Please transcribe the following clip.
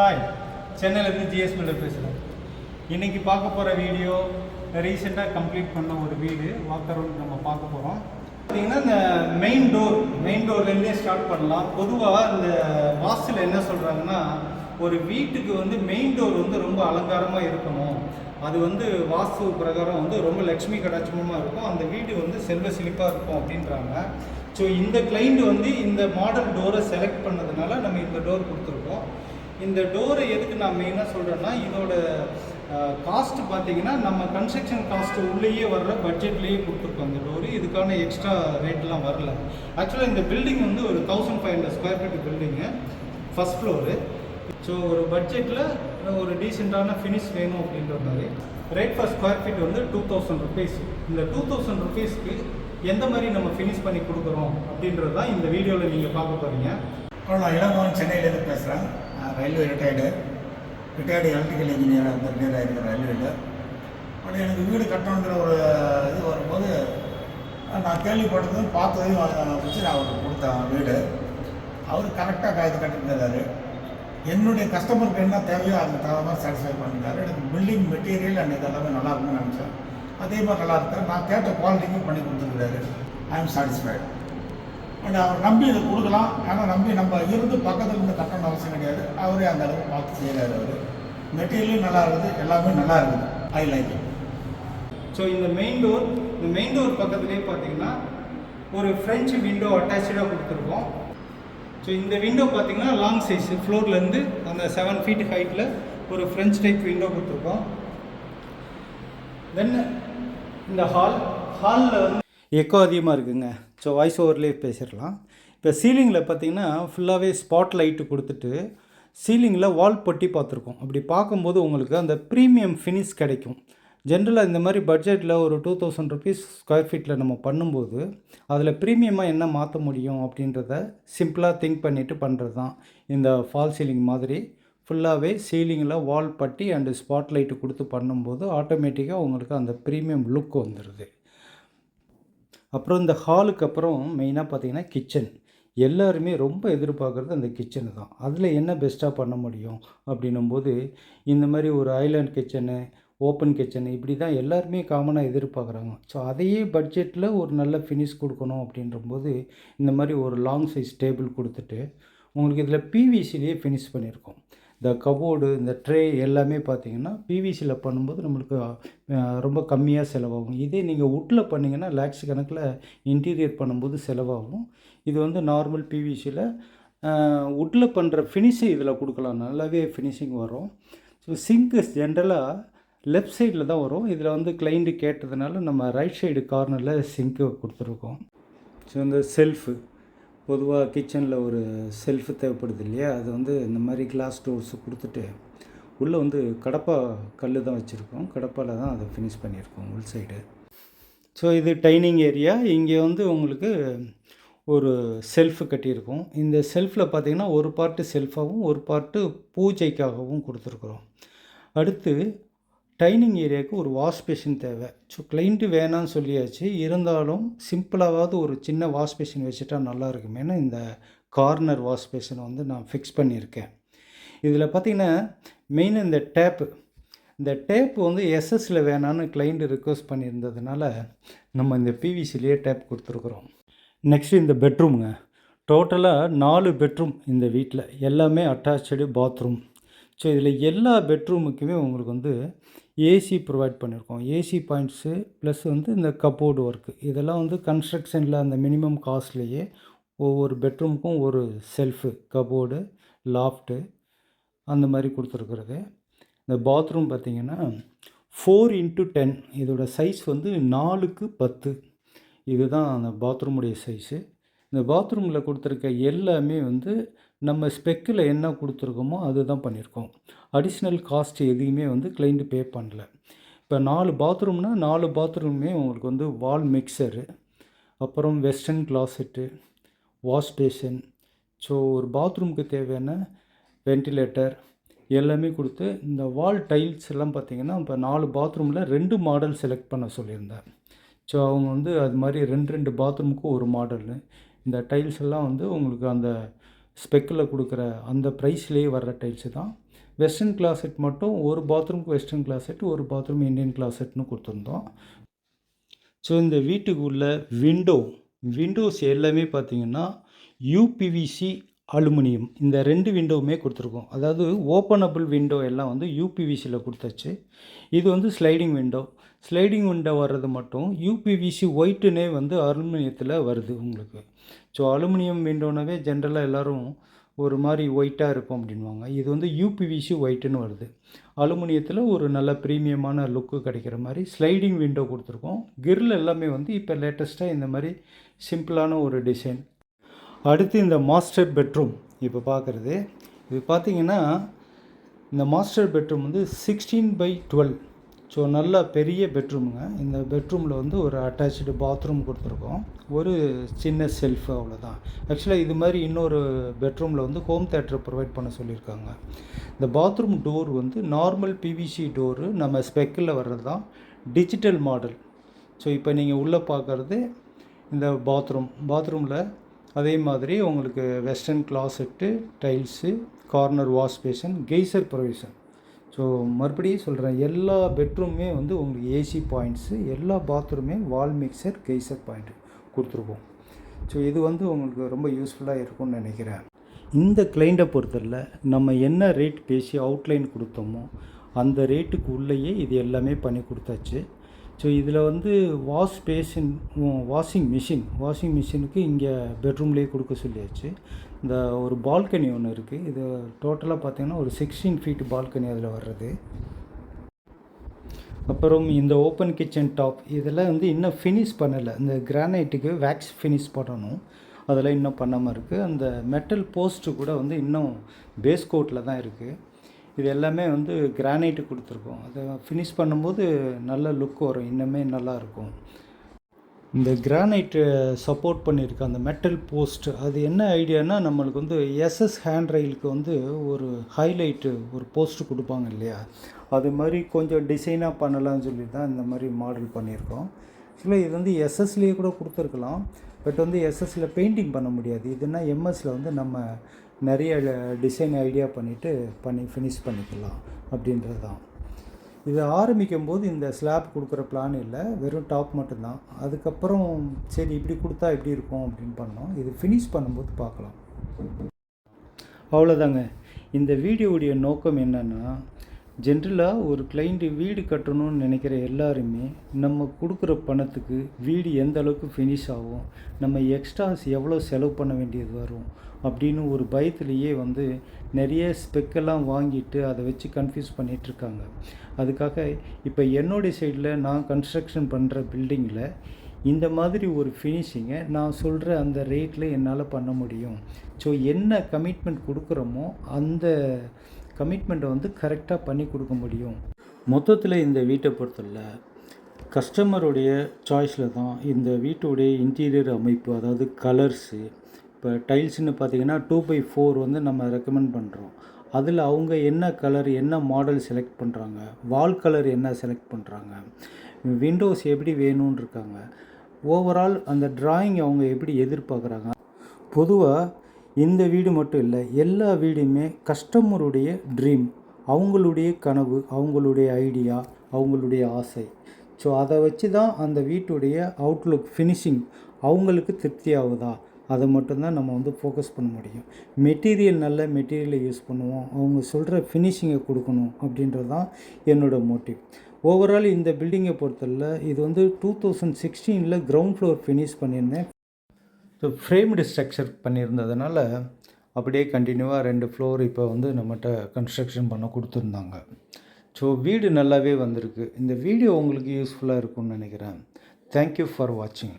Hi, சென்னையிலேருந்து GS filter பேசுகிறேன். இன்றைக்கி பார்க்க போகிற வீடியோ ரீசெண்டாக கம்ப்ளீட் பண்ண ஒரு வீடு வாக்கரவுண்ட் நம்ம பார்க்க போகிறோம். பார்த்திங்கன்னா இந்த மெயின் டோர்லேருந்தே ஸ்டார்ட் பண்ணலாம். பொதுவாக இந்த வாஸ்துல என்ன சொல்கிறாங்கன்னா, ஒரு வீட்டுக்கு மெயின் டோர் ரொம்ப அலங்காரமாக இருக்கணும், அது வாஸ்து பிரகாரம் ரொம்ப லக்ஷ்மி கடாட்சமாக இருக்கும், அந்த வீடு செல்வ செழிப்பாக இருக்கும் அப்படின்றாங்க. ஸோ இந்த கிளைண்ட் இந்த மாடல் டோரை செலக்ட் பண்ணதுனால நம்ம இந்த டோர் கொடுத்துருக்கோம். இந்த டோரை எதுக்கு நான் மெயினாக சொல்கிறேன்னா, இதோட காஸ்ட்டு பார்த்தீங்கன்னா நம்ம கன்ஸ்ட்ரக்ஷன் காஸ்ட்டு உள்ளேயே வர்ற பட்ஜெட்லேயே கொடுத்துருக்கோம். இந்த டோரு இதுக்கான எக்ஸ்ட்ரா ரேட்லாம் வரல. ஆக்சுவலாக இந்த பில்டிங் ஒரு 1500 square feet building, first floor. So ஒரு பட்ஜெட்டில் ஒரு டீசெண்டான ஃபினிஷ் வேணும் அப்படின்ற மாதிரி rate for square feet 2000 rupees. இந்த 2000 ருபீஸ்க்கு எந்த மாதிரி நம்ம ஃபினிஷ் பண்ணி கொடுக்குறோம் அப்படின்றது தான் இந்த வீடியோவில் நீங்கள் பார்க்க போகிறீங்க. நான் இளங்கோவன் சென்னையிலேருந்து பேசுகிறேன். ரயில்வே ரிட்டையர்டு எலக்ட்ரிக்கல் இன்ஜினியராக ரிட்டையர்டாக இருக்கிற ரயில்வேயில். அப்படி எனக்கு வீடு கட்டணுங்கிற ஒரு இது வரும்போது நான் கேள்விப்பட்டதும் பார்த்ததையும் வச்சு நான் அவருக்கு கொடுத்தேன் வீடு. அவர் கரெக்டாக இது கட்டிருந்தார். என்னுடைய கஸ்டமருக்கு என்ன தேவையோ அதுக்கு தகுந்த மாதிரி சாட்டிஸ்ஃபை பண்ணிட்டார். எனக்கு பில்டிங் மெட்டீரியல் அண்ட் இதெல்லாமே நல்லா இருக்குன்னு நினச்சேன். அதே மாதிரி நல்லா இருக்கேன். நான் கேட்ட குவாலிட்டிக்கும் பண்ணி கொடுத்துருக்காரு. I am satisfied. அண்ட் அவர் நம்பி இதை கொடுக்கலாம். ஆனால் நம்பி நம்ம இருந்து பக்கத்தில் இருந்து கட்டணும் அவசியம் கிடையாது. அவரே அந்த அளவுக்கு பார்த்து செய்கிறார். அவர் மெட்டீரியலும் நல்லா இருக்குது, எல்லாமே நல்லா இருக்குது. I like it. ஸோ இந்த மெயின் டோர் பக்கத்துலேயே பார்த்தீங்கன்னா ஒரு ஃப்ரெஞ்சு விண்டோ அட்டாச்சாக கொடுத்துருக்கோம். ஸோ இந்த விண்டோ பார்த்தீங்கன்னா லாங் சைஸு, ஃப்ளோர்லேருந்து அந்த 7 ஃபீட் ஹைட்டில் ஒரு ஃப்ரெஞ்ச் டைப் விண்டோ கொடுத்துருக்கோம். தென் இந்த ஹாலில் எக்கோ அதிகமாக இருக்குங்க. ஸோ வாய்ஸ் ஓவர்லேயே பேசிடலாம். இப்போ சீலிங்கில் பார்த்தீங்கன்னா ஃபுல்லாகவே ஸ்பாட் லைட்டு கொடுத்துட்டு சீலிங்கில் வால் பொட்டி பார்த்துருக்கோம். அப்படி பார்க்கும்போது உங்களுக்கு அந்த ப்ரீமியம் ஃபினிஷ் கிடைக்கும். ஜென்ரலாக இந்த மாதிரி பட்ஜெட்டில் ஒரு 2000 ருபீஸ் ஸ்கொயர் ஃபீட்டில் நம்ம பண்ணும்போது அதில் ப்ரீமியமாக என்ன மாற்ற முடியும் அப்படின்றத சிம்பிளாக திங்க் பண்ணிவிட்டு பண்ணுறது தான் இந்த ஃபால் சீலிங் மாதிரி. ஃபுல்லாகவே சீலிங்கில் வால் பட்டி அண்டு ஸ்பாட் லைட்டு கொடுத்து பண்ணும்போது ஆட்டோமேட்டிக்காக உங்களுக்கு அந்த ப்ரீமியம் லுக் வந்துடுது. அப்புறம் இந்த ஹாலுக்கு அப்புறம் மெயினாக பார்த்தீங்கன்னா கிச்சன். எல்லாருமே ரொம்ப எதிர்பார்க்குறது அந்த கிச்சனு தான். அதில் என்ன பெஸ்ட்டாக பண்ண முடியும் அப்படின்னும்போது இந்த மாதிரி ஒரு ஐலாண்ட் கிச்சனு, ஓப்பன் கிச்சனு இப்படி தான் எல்லாருமே காமனாக எதிர்பார்க்குறாங்க. ஸோ அதையே பட்ஜெட்டில் ஒரு நல்ல ஃபினிஷ் கொடுக்கணும் அப்படின்றபோது இந்த மாதிரி ஒரு லாங் சைஸ் டேபிள் கொடுத்துட்டு உங்களுக்கு இதில் பிவிசிலேயே ஃபினிஷ் பண்ணியிருக்கோம். இந்த கபோர்டு, இந்த ட்ரே எல்லாமே பார்த்திங்கன்னா பிவிசியில் பண்ணும்போது நம்மளுக்கு ரொம்ப கம்மியாக செலவாகும். இதே நீங்கள் வுட்டில் பண்ணிங்கன்னா லேக்ஸ் கணக்கில் இன்டீரியர் பண்ணும்போது செலவாகும். இது நார்மல் பிவிசியில் வுட்டில் பண்ணுற ஃபினிஷிங் இதில் கொடுக்கலாம், நல்லாவே ஃபினிஷிங் வரும். ஸோ சிங்க்கு ஜென்ரலாக லெஃப்ட் சைடில் தான் வரும். இதில் கிளைண்ட்டு கேட்டதுனால நம்ம ரைட் சைடு கார்னரில் சிங்க்கு கொடுத்துருக்கோம். ஸோ இந்த செல்ஃபு, பொதுவாக கிச்சனில் ஒரு செல்ஃபு தேவைப்படுது இல்லையா, அது இந்த மாதிரி கிளாஸ் டோர்ஸு கொடுத்துட்டு உள்ளே கடப்பா கல் தான் வச்சுருக்கோம். கடப்பாவில் தான் அதை ஃபினிஷ் பண்ணியிருக்கோம் உள் சைடு. ஸோ இது டைனிங் ஏரியா. இங்கே உங்களுக்கு ஒரு செல்ஃபு கட்டியிருக்கோம். இந்த செல்ஃபில் பார்த்திங்கன்னா ஒரு பார்ட்டு செல்ஃபாகவும் ஒரு பார்ட்டு பூஜைக்காகவும் கொடுத்துருக்குறோம். அடுத்து டைனிங் ஏரியாவுக்கு ஒரு வாஷ் பேஷன் தேவை. ஸோ கிளைண்ட்டு வேணான்னு சொல்லியாச்சு, இருந்தாலும் சிம்பிளாவது ஒரு சின்ன வாஷ் பேஷன் வச்சுட்டா நல்லா இருக்குமேனு இந்த கார்னர் வாஷ் பேஷனை நான் ஃபிக்ஸ் பண்ணியிருக்கேன். இதில் பார்த்திங்கன்னா மெயின் இந்த டேப்பு எஸ்எஸ்சில் வேணான்னு கிளைண்ட்டு ரிக்வஸ்ட் பண்ணியிருந்ததுனால நம்ம இந்த பிவிசிலேயே டேப் கொடுத்துருக்குறோம். நெக்ஸ்ட்டு இந்த பெட்ரூமுங்க. டோட்டலாக 4 பெட்ரூம் இந்த வீட்டில், எல்லாமே அட்டாச்சு பாத்ரூம். ஸோ இதில் எல்லா பெட்ரூமுக்குமே உங்களுக்கு ஏசி ப்ரொவைட் பண்ணியிருக்கோம். ஏசி பாயிண்ட்ஸு ப்ளஸ் இந்த கப்போர்டு ஒர்க்கு இதெல்லாம் கன்ஸ்ட்ரக்ஷனில் அந்த மினிமம் காஸ்ட்லேயே ஒவ்வொரு பெட்ரூமுக்கும் ஒரு செல்ஃபு, கப்போர்டு, லாஃப்ட்டு அந்த மாதிரி கொடுத்துருக்குறது. இந்த பாத்ரூம் பார்த்திங்கன்னா 4x10, இதோட சைஸ் 4x10. இதுதான் அந்த பாத்ரூமுடைய சைஸு. இந்த பாத்ரூமில் கொடுத்துருக்க எல்லாமே நம்ம ஸ்பெக்கில் என்ன கொடுத்துருக்கோமோ அது தான் பண்ணியிருக்கோம். அடிஷ்னல் காஸ்ட் எதையுமே கிளைண்ட்டு பே பண்ணல. இப்போ 4 பாத்ரூம்னா 4 பாத்ரூமே உங்களுக்கு வால் மிக்சரு, அப்புறம் western closet, wash basin. So ஒரு பாத்ரூமுக்கு தேவையான வென்டிலேட்டர் எல்லாமே கொடுத்து இந்த வால் டைல்ஸ் எல்லாம் பார்த்திங்கன்னா இப்போ 4 பாத்ரூமில் 2 மாடல் செலக்ட் பண்ண சொல்லியிருந்தேன். ஸோ அவங்க அது மாதிரி 2 பாத்ரூமுக்கும் ஒரு மாடலு. இந்த டைல்ஸ் எல்லாம் உங்களுக்கு அந்த ஸ்பெக்கில் கொடுக்குற அந்த ப்ரைஸ்லேயே வர்ற டைல்ஸு தான். வெஸ்டர்ன் கிளாசெட் மட்டும் ஒரு பாத்ரூம்க்கு வெஸ்டர்ன் கிளாசெட், ஒரு பாத்ரூம் இந்தியன் கிளாசெட்னு கொடுத்துருந்தோம். ஸோ இந்த வீட்டுக்கு உள்ள விண்டோஸ் எல்லாமே பார்த்திங்கன்னா யூபிவிசி அலுமினியம், இந்த 2 விண்டோவுமே கொடுத்துருக்கோம். அதாவது ஓப்பனபிள் விண்டோ எல்லாம் வந்து யூபிவிசியில் கொடுத்தாச்சு. இது வந்து ஸ்லைடிங் விண்டோ வர்றது மட்டும் யூபிவிசி ஒயிட்டுனே வந்து அலுமினியத்தில் வருது உங்களுக்கு. ஸோ அலுமினியம் விண்டோனாவே ஜென்ரலாக எல்லோரும் ஒரு மாதிரி ஒயிட்டாக இருக்கும் அப்படின்வாங்க. இது வந்து யூபிவிசி ஒயிட்டுன்னு வருது. அலுமினியத்தில் ஒரு நல்ல ப்ரீமியமான லுக்கு கிடைக்கிற மாதிரி ஸ்லைடிங் விண்டோ கொடுத்துருக்கோம். கிரில் எல்லாமே வந்து இப்போ லேட்டஸ்ட்டாக இந்த மாதிரி சிம்பிளான ஒரு டிசைன். அடுத்து இந்த மாஸ்டர் பெட்ரூம் இப்போ பார்க்குறது. இது பார்த்திங்கன்னா இந்த மாஸ்டர் பெட்ரூம் வந்து 16/12. ஸோ நல்ல பெரிய பெட்ரூமுங்க. இந்த பெட்ரூமில் வந்து ஒரு அட்டாச்சு பாத்ரூம் கொடுத்துருக்கோம், ஒரு சின்ன செல்ஃபு, அவ்வளோதான். ஆக்சுவலாக இது மாதிரி இன்னொரு பெட்ரூமில் வந்து ஹோம் தேட்டர் ப்ரொவைட் பண்ண சொல்லியிருக்காங்க. இந்த பாத்ரூம் டோர் வந்து நார்மல் பிவிசி டோரு, நம்ம ஸ்பெக்கில் வர்றது தான், டிஜிட்டல் மாடல். ஸோ இப்போ நீங்கள் உள்ளே பார்க்குறது இந்த பாத்ரூமில் அதே மாதிரி உங்களுக்கு western closet, tiles, corner wash basin, geyser provision. So மறுபடியும் சொல்கிறேன், எல்லா பெட்ரூமே வந்து உங்களுக்கு ஏசி பாயிண்ட்ஸு, எல்லா பாத்ரூமே வால் மிக்சர், கெய்சர் பாயிண்ட்டு கொடுத்துருக்கோம். ஸோ இது வந்து உங்களுக்கு ரொம்ப யூஸ்ஃபுல்லாக இருக்கும்னு நினைக்கிறேன். இந்த கிளைண்ட்டை பொறுத்தவரை நம்ம என்ன ரேட் பேசி அவுட்லைன் கொடுத்தோமோ அந்த ரேட்டுக்கு உள்ளேயே இது எல்லாமே பண்ணி கொடுத்தாச்சு. ஸோ இதில் வந்து வாஷிங் மிஷினுக்கு இங்கே பெட்ரூம்லேயே கொடுக்க சொல்லியாச்சு. இந்த ஒரு பால்கனி ஒன்று இருக்குது. இது டோட்டலாக பார்த்திங்கன்னா ஒரு 16 ஃபீட் பால்கனி அதில் வர்றது. அப்புறம் இந்த ஓப்பன் கிச்சன் டாப் இதெல்லாம் வந்து இன்னும் ஃபினிஷ் பண்ணலை. இந்த கிரானைட்டுக்கு வேக்ஸ் ஃபினிஷ் பண்ணணும், அதெல்லாம் இன்னும் பண்ணாமல் இருக்குது. அந்த மெட்டல் போஸ்ட்டு கூட வந்து இன்னும் பேஸ் கோட்டில் தான் இருக்குது. இது எல்லாமே வந்து கிரானைட்டு கொடுத்துருக்கோம். அதை ஃபினிஷ் பண்ணும்போது நல்ல லுக் வரும், இன்னுமே நல்லாயிருக்கும். இந்த கிரானைட்டு சப்போர்ட் பண்ணியிருக்க அந்த மெட்டல் போஸ்ட்டு, அது என்ன ஐடியானா, நம்மளுக்கு வந்து எஸ்எஸ் ஹேண்ட் ரயிலுக்கு வந்து ஒரு ஹைலைட்டு ஒரு போஸ்ட்டு கொடுப்பாங்க இல்லையா, அது மாதிரி கொஞ்சம் டிசைனாக பண்ணலாம்னு சொல்லி தான் இந்த மாதிரி மாடல் பண்ணியிருக்கோம். ஆக்சுவலாக இது வந்து எஸ்எஸ்லேயே கூட கொடுத்துருக்கலாம், பட் வந்து எஸ்எஸ்சில் பெயிண்டிங் பண்ண முடியாது. இதுனா எம்எஸ்சில் வந்து நம்ம நிறைய டிசைன் ஐடியா பண்ணி ஃபினிஷ் பண்ணிக்கலாம் அப்படின்றது தான். இது ஆரம்பிக்கும் போது இந்த ஸ்லாப் கொடுக்குற பிளான் இல்லை, வெறும் டாப் மட்டும்தான். அதுக்கப்புறம் சரி இப்படி கொடுத்தா எப்படி இருக்கும் அப்படின்னு பண்ணோம். இது ஃபினிஷ் பண்ணும்போது பார்க்கலாம். அவ்வளோதாங்க. இந்த வீடியோவுடைய நோக்கம் என்னென்னா, ஜென்ரலாக ஒரு கிளைண்ட்டு வீடு கட்டணும்னு நினைக்கிற எல்லாருமே நம்ம கொடுக்குற பணத்துக்கு வீடு எந்த அளவுக்கு ஃபினிஷ் ஆகும், நம்ம எக்ஸ்ட்ராஸ் எவ்வளோ செலவு பண்ண வேண்டியது வரும் அப்படின்னு ஒரு பயத்துலேயே வந்து நிறைய ஸ்பெக்கெல்லாம் வாங்கிட்டு அதை வச்சு கன்ஃபியூஸ் பண்ணிகிட்ருக்காங்க. அதுக்காக இப்போ என்னுடைய சைடில் நான் கன்ஸ்ட்ரக்ஷன் பண்ணுற பில்டிங்கில் இந்த மாதிரி ஒரு ஃபினிஷிங்கை நான் சொல்கிற அந்த ரேட்டில் என்னால் பண்ண முடியும். ஸோ என்ன கமிட்மெண்ட் கொடுக்குறோமோ அந்த கமிட்மெண்ட்டை வந்து கரெக்டாக பண்ணி கொடுக்க முடியும். மொத்தத்தில் இந்த வீட்டை பொறுத்தவரை கஸ்டமருடைய சாய்ஸில் தான் இந்த வீட்டுடைய இன்டீரியர் அமைப்பு, அதாவது கலர்ஸு. இப்போ டைல்ஸ்னு பார்த்திங்கன்னா 2/4 வந்து நம்ம ரெக்கமெண்ட் பண்ணுறோம். அதில் அவங்க என்ன கலர், என்ன மாடல் செலக்ட் பண்ணுறாங்க, வால் கலர் என்ன செலக்ட் பண்ணுறாங்க, விண்டோஸ் எப்படி வேணும்னு இருக்காங்க, ஓவரால் அந்த டிராயிங் அவங்க எப்படி எதிர்பார்க்குறாங்க. பொதுவாக இந்த வீடு மட்டும் இல்லை, எல்லா வீடுமே கஸ்டமருடைய ட்ரீம், அவங்களுடைய கனவு, அவங்களுடைய ஐடியா, அவங்களுடைய ஆசை. ஸோ அதை வச்சு தான் அந்த வீட்டுடைய அவுட்லுக் ஃபினிஷிங் அவங்களுக்கு திருப்தி ஆகுதா, அதை மட்டும்தான் நம்ம வந்து ஃபோக்கஸ் பண்ண முடியும். மெட்டீரியல் நல்ல மெட்டீரியலை யூஸ் பண்ணுவோம், அவங்க சொல்கிற ஃபினிஷிங்கை கொடுக்கணும் அப்படின்றது தான் என்னோடய மோட்டிவ். ஓவரால் இந்த பில்டிங்கை பொறுத்தவரை இது வந்து 2016 கிரவுண்ட் ஃப்ளோர் ஃபினிஷ் பண்ணியிருந்தேன். ஸோ ஃப்ரேம்டு ஸ்ட்ரக்சர் பண்ணியிருந்ததுனால அப்படியே கண்டினியூவாக 2 ஃப்ளோர் இப்போ வந்து நம்மகிட்ட கன்ஸ்ட்ரக்ஷன் பண்ண கொடுத்துருந்தாங்க. ஸோ வீடு நல்லாவே வந்திருக்கு. இந்த வீடியோ உங்களுக்கு யூஸ்ஃபுல்லாக இருக்கும்னு நினைக்கிறேன். தேங்க்யூ ஃபார் வாட்சிங்.